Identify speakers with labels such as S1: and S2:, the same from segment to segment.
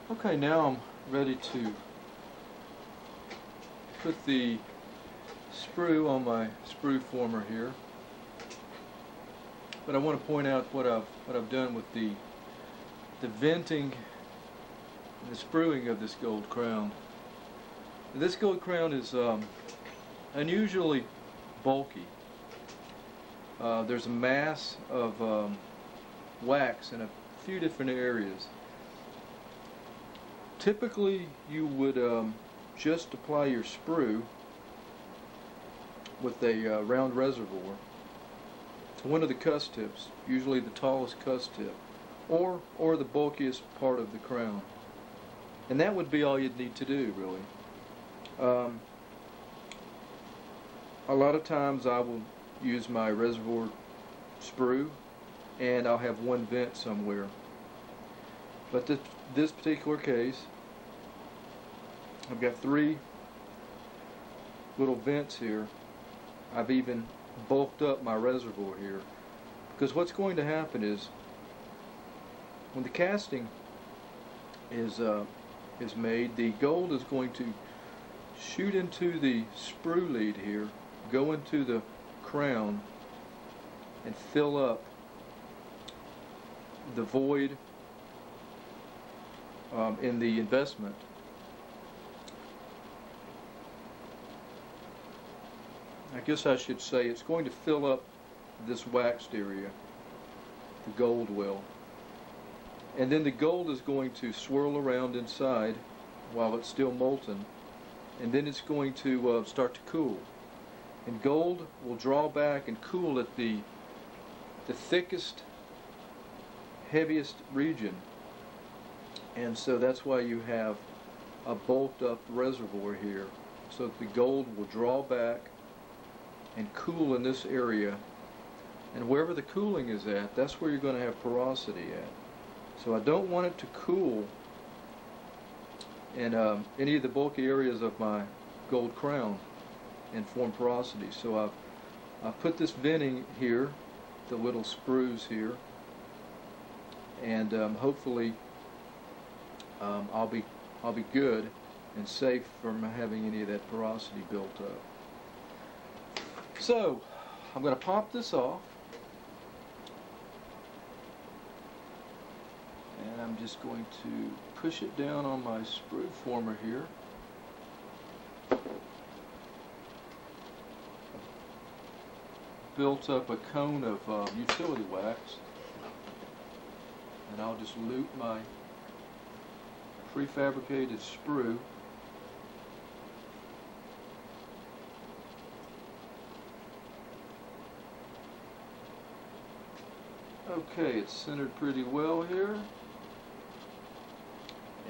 S1: Okay, now I'm ready to put the sprue on my sprue former here. But I want to point out what I've done with the venting and the spruing of this gold crown. This gold crown is unusually bulky. There's a mass of wax in a few different areas. Typically you would just apply your sprue with a round reservoir to one of the cuss tips, usually the tallest cuss tip, or the bulkiest part of the crown. And that would be all you'd need to do, really. A lot of times I will use my reservoir sprue and I'll have one vent somewhere. But this particular case, I've got 3 little vents here. I've even bulked up my reservoir here, because what's going to happen is when the casting is made, the gold is going to shoot into the sprue lead here, go into the crown, and fill up the void in the investment. I guess I should say it's going to fill up this waxed area, the gold will. And then the gold is going to swirl around inside while it's still molten, and then it's going to start to cool. And gold will draw back and cool at the thickest, heaviest region. And so that's why you have a bulked up reservoir here, so that the gold will draw back and cool in this area, and wherever the cooling is at, that's where you're going to have porosity at. So I don't want it to cool in any of the bulky areas of my gold crown and form porosity. So I've put this venting here, the little sprues here, and hopefully I'll be good and safe from having any of that porosity built up. So I'm going to pop this off, and I'm just going to push it down on my sprue former here. Built up a cone of utility wax, and I'll just loop my prefabricated sprue Okay, it's centered pretty well here,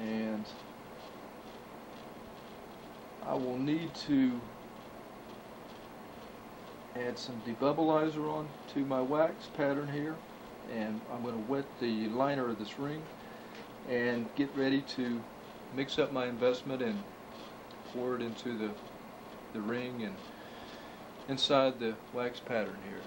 S1: and I will need to add some debubbleizer on to my wax pattern here, and I'm going to wet the liner of this ring and get ready to mix up my investment and pour it into the ring and inside the wax pattern here.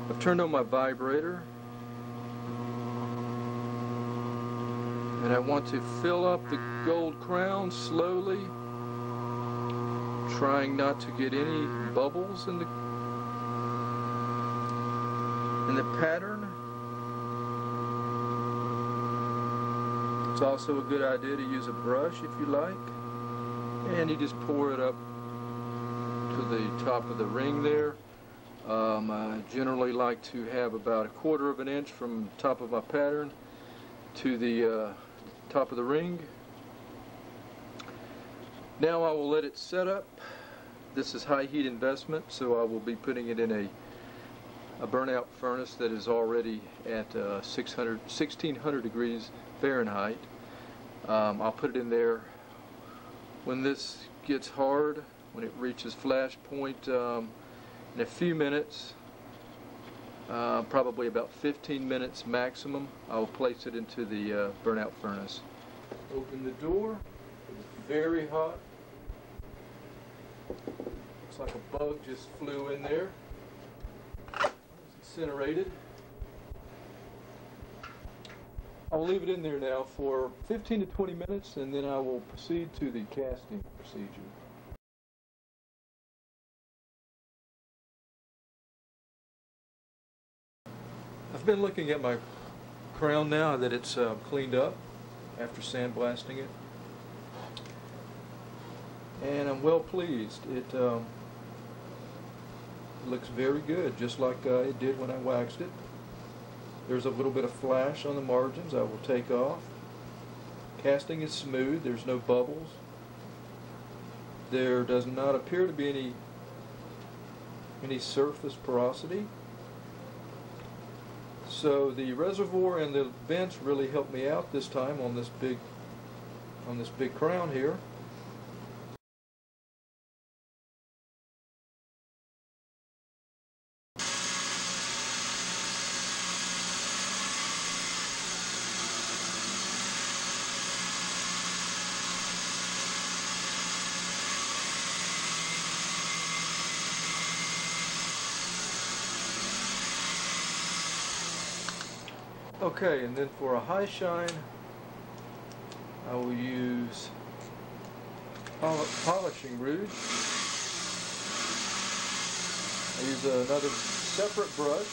S1: I've turned on my vibrator, and I want to fill up the gold crown slowly, trying not to get any bubbles in the pattern. It's also a good idea to use a brush if you like, and you just pour it up to the top of the ring there. I generally like to have about 1/4 of an inch from the top of my pattern to the top of the ring. Now I will let it set up. This is high heat investment, so I will be putting it in a burnout furnace that is already at 1600 degrees Fahrenheit. I'll put it in there when this gets hard, when it reaches flash point in a few minutes, probably about 15 minutes maximum. I will place it into the burnout furnace. Open the door. It's very hot. Looks like a bug just flew in there. It's incinerated. I'll leave it in there now for 15 to 20 minutes, and then I will proceed to the casting procedure. I've been looking at my crown now that it's cleaned up after sandblasting it, and I'm well pleased. It looks very good, just like it did when I waxed it. There's a little bit of flash on the margins I will take off. Casting is smooth, there's no bubbles. There does not appear to be any surface porosity. So the reservoir and the vents really helped me out this time on this big crown here. Okay, and then for a high shine, I will use polishing rouge. I use another separate brush.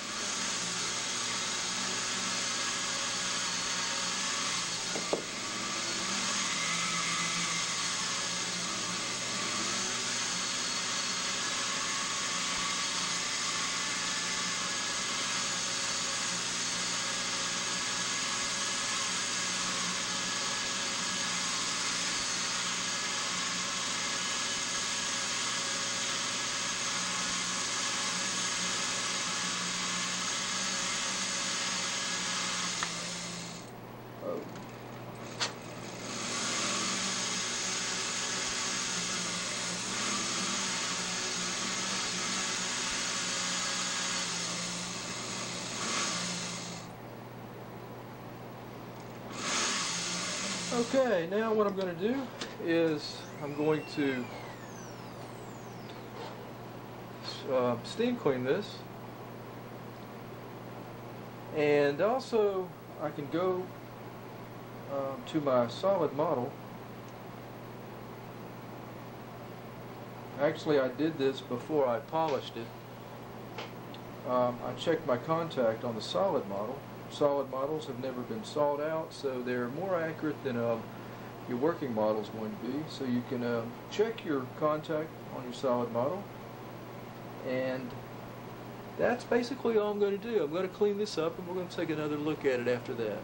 S1: Okay, now what I'm going to do is I'm going to steam clean this, and also I can go to my solid model. Actually, I did this before I polished it. I checked my contact on the solid model. Solid models have never been sawed out, so they're more accurate than your working model is going to be. So you can check your contact on your solid model, and that's basically all I'm going to do. I'm going to clean this up, and we're going to take another look at it after that.